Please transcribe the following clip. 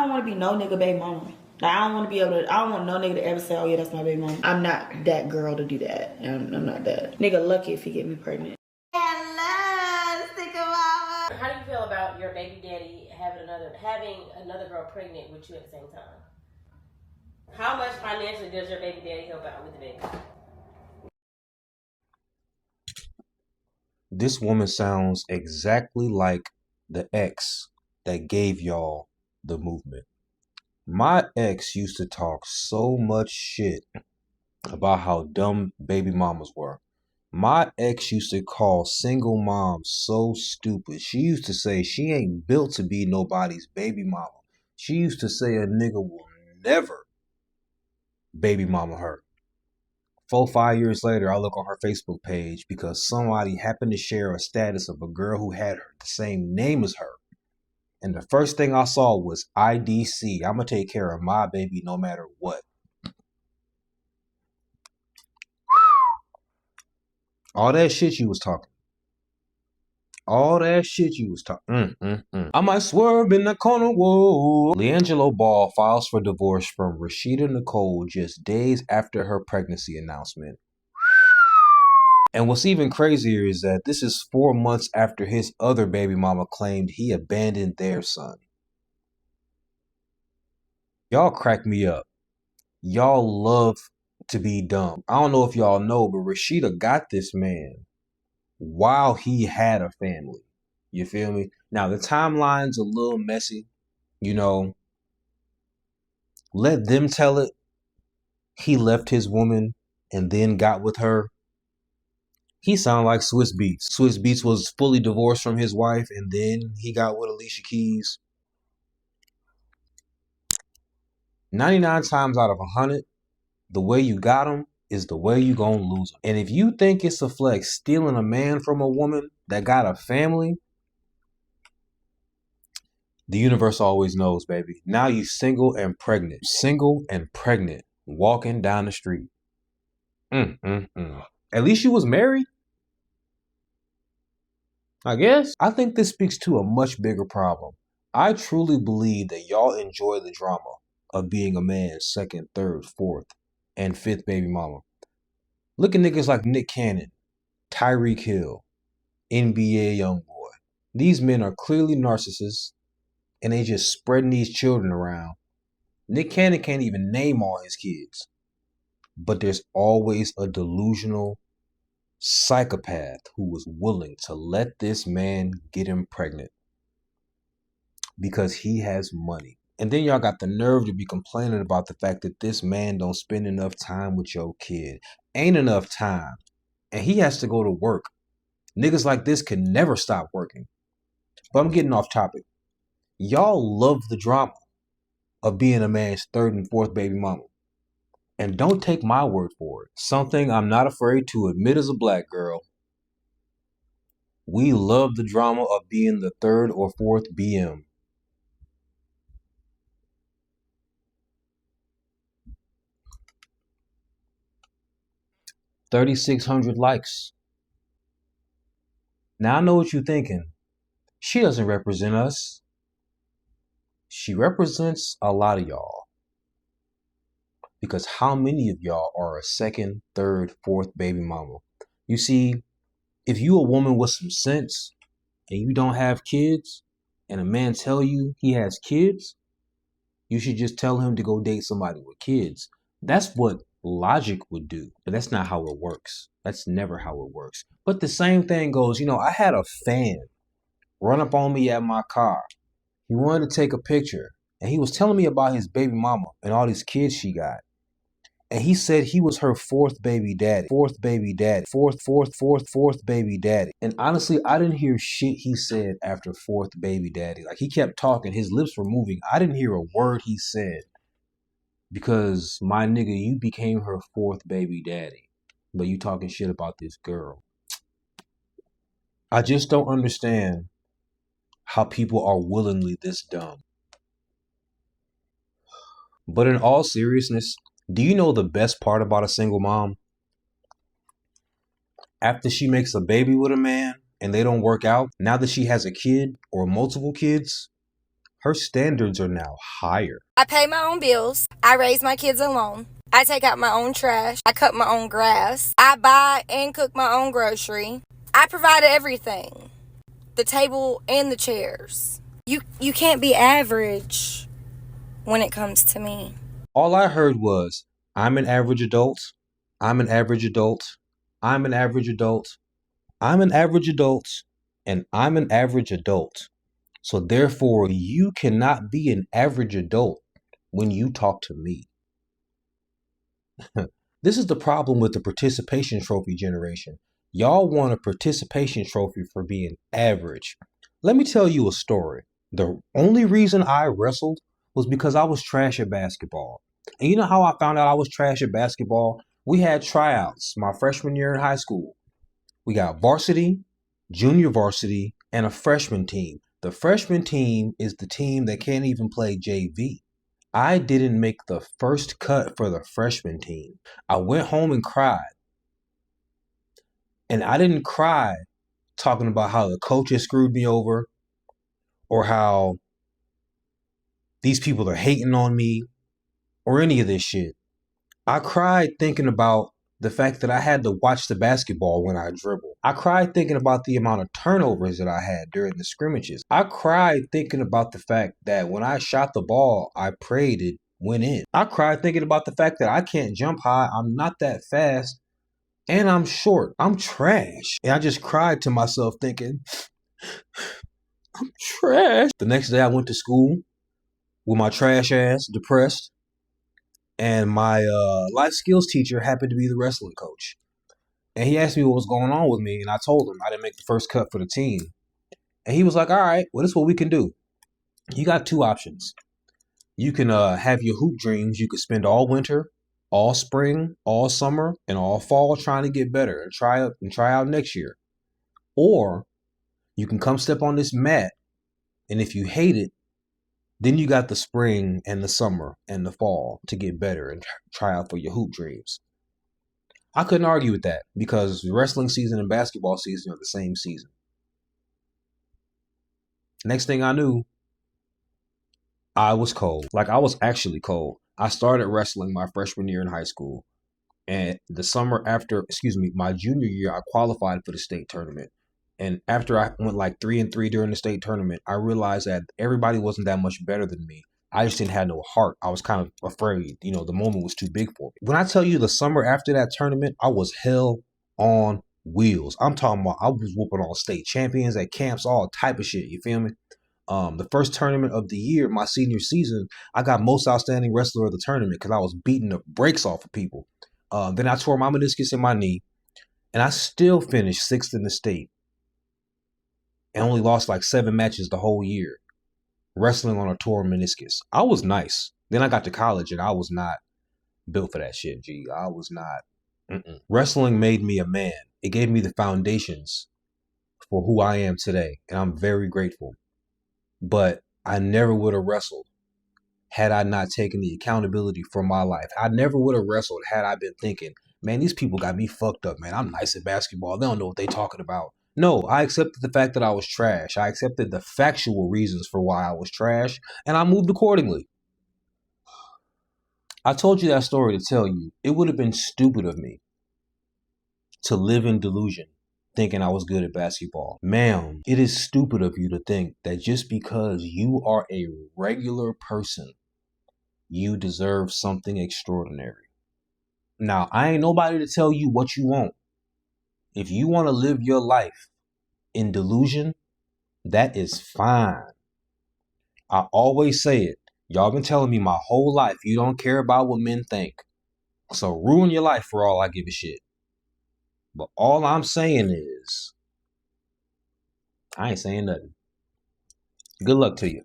don't want to be no nigga baby mama. Like, I don't want to be able to, I don't want no nigga to ever say, oh yeah, that's my baby mama. I'm not that girl to do that. I'm not that. Nigga lucky if he get me pregnant. Hello, Sticker Mama. How do you feel about your baby daddy having another girl pregnant with you at the same time? How much financially does your baby daddy help out with the baby? This woman sounds exactly like the ex that gave y'all the movement. My ex used to talk so much shit about how dumb baby mamas were. My ex used to call single moms so stupid. She used to say she ain't built to be nobody's baby mama. She used to say a nigga will never baby mama her. 4-5 years later, I look on her Facebook page because somebody happened to share a status of a girl who had the same name as her. And the first thing I saw was IDC. I'm going to take care of my baby no matter what. All that shit you was talking. All that shit you was talking. I might swerve in the corner. Whoa. LiAngelo Ball files for divorce from Rashida Nicole just days after her pregnancy announcement. And what's even crazier is that this is 4 months after his other baby mama claimed he abandoned their son. Y'all crack me up. Y'all love to be dumb. I don't know if y'all know, but Rashida got this man while he had a family. You feel me? Now, the timeline's a little messy. You know, let them tell it. He left his woman and then got with her. He sounded like Swiss Beats. Swiss Beats was fully divorced from his wife, and then he got with Alicia Keys. 99 times out of 100, the way you got him is the way you gonna lose him. And if you think it's a flex stealing a man from a woman that got a family, the universe always knows, baby. Now you single and pregnant. Single and pregnant. Walking down the street. At least you was married. I guess. I think this speaks to a much bigger problem. I truly believe that y'all enjoy the drama of being a man's second, third, fourth, and fifth baby mama. Look at niggas like Nick Cannon, Tyreek Hill, NBA Youngboy. These men are clearly narcissists, and they just spreading these children around. Nick Cannon can't even name all his kids. But there's always a delusional psychopath who was willing to let this man get him pregnant because he has money. And then y'all got the nerve to be complaining about the fact that this man don't spend enough time with your kid. Ain't enough time. And he has to go to work. Niggas like this can never stop working. But I'm getting off topic. Y'all love the drama of being a man's third and fourth baby mama. And don't take my word for it. Something I'm not afraid to admit as a black girl. We love the drama of being the third or fourth BM. $3,600 likes. Now I know what you're thinking. She doesn't represent us. She represents a lot of y'all. Because how many of y'all are a second, third, fourth baby mama? You see, if you a woman with some sense and you don't have kids and a man tell you he has kids, you should just tell him to go date somebody with kids. That's what logic would do, but that's not how it works. That's never how it works. But the same thing goes, I had a fan run up on me at my car. He wanted to take a picture and he was telling me about his baby mama and all these kids she got. And he said he was her fourth baby daddy. Fourth baby daddy. Fourth baby daddy. And honestly, I didn't hear shit he said after fourth baby daddy. Like, he kept talking. His lips were moving. I didn't hear a word he said. Because, my nigga, you became her fourth baby daddy. But you talking shit about this girl. I just don't understand how people are willingly this dumb. But in all seriousness, do you know the best part about a single mom? After she makes a baby with a man and they don't work out, now that she has a kid or multiple kids, her standards are now higher. I pay my own bills. I raise my kids alone. I take out my own trash. I cut my own grass. I buy and cook my own grocery. I provide everything. The table and the chairs. You can't be average when it comes to me. All I heard was, I'm an average adult. I'm an average adult. I'm an average adult. I'm an average adult. And I'm an average adult. So therefore, you cannot be an average adult when you talk to me. This is the problem with the participation trophy generation. Y'all want a participation trophy for being average. Let me tell you a story. The only reason I wrestled was because I was trash at basketball. And you know how I found out I was trash at basketball? We had tryouts my freshman year in high school. We got varsity, junior varsity, and a freshman team. The freshman team is the team that can't even play JV. I didn't make the first cut for the freshman team. I went home and cried. And I didn't cry talking about how the coaches screwed me over or how these people are hating on me or any of this shit. I cried thinking about the fact that I had to watch the basketball when I dribble. I cried thinking about the amount of turnovers that I had during the scrimmages. I cried thinking about the fact that when I shot the ball, I prayed it went in. I cried thinking about the fact that I can't jump high, I'm not that fast, and I'm short. I'm trash. And I just cried to myself thinking, I'm trash. The next day I went to school with my trash ass, depressed. And my life skills teacher happened to be the wrestling coach. And he asked me what was going on with me. And I told him I didn't make the first cut for the team. And he was like, all right, well, this is what we can do. You got two options. You can have your hoop dreams. You could spend all winter, all spring, all summer, and all fall trying to get better and try out next year. Or you can come step on this mat. And if you hate it, then you got the spring and the summer and the fall to get better and try out for your hoop dreams. I couldn't argue with that because wrestling season and basketball season are the same season. Next thing I knew, I was cold. Like, I was actually cold. I started wrestling my freshman year in high school. And the summer after, my junior year, I qualified for the state tournament. And after I went like 3-3 during the state tournament, I realized that everybody wasn't that much better than me. I just didn't have no heart. I was kind of afraid. You know, the moment was too big for me. When I tell you the summer after that tournament, I was hell on wheels. I'm talking about I was whooping on state champions at camps, all type of shit. You feel me? The first tournament of the year, my senior season, I got most outstanding wrestler of the tournament because I was beating the brakes off of people. Then I tore my meniscus in my knee, and I still finished 6th in the state. And only lost like 7 matches the whole year, wrestling on a torn meniscus. I was nice. Then I got to college and I was not built for that shit, G. I was not. Wrestling made me a man. It gave me the foundations for who I am today. And I'm very grateful. But I never would have wrestled had I not taken the accountability for my life. I never would have wrestled had I been thinking, man, these people got me fucked up, man. I'm nice at basketball. They don't know what they talking about. No, I accepted the fact that I was trash. I accepted the factual reasons for why I was trash, and I moved accordingly. I told you that story to tell you it would have been stupid of me to live in delusion, thinking I was good at basketball. Ma'am, it is stupid of you to think that just because you are a regular person, you deserve something extraordinary. Now, I ain't nobody to tell you what you want. If you want to live your life in delusion, that is fine. I always say it. Y'all been telling me my whole life you don't care about what men think. So ruin your life for all I give a shit. But all I'm saying is, I ain't saying nothing. Good luck to you.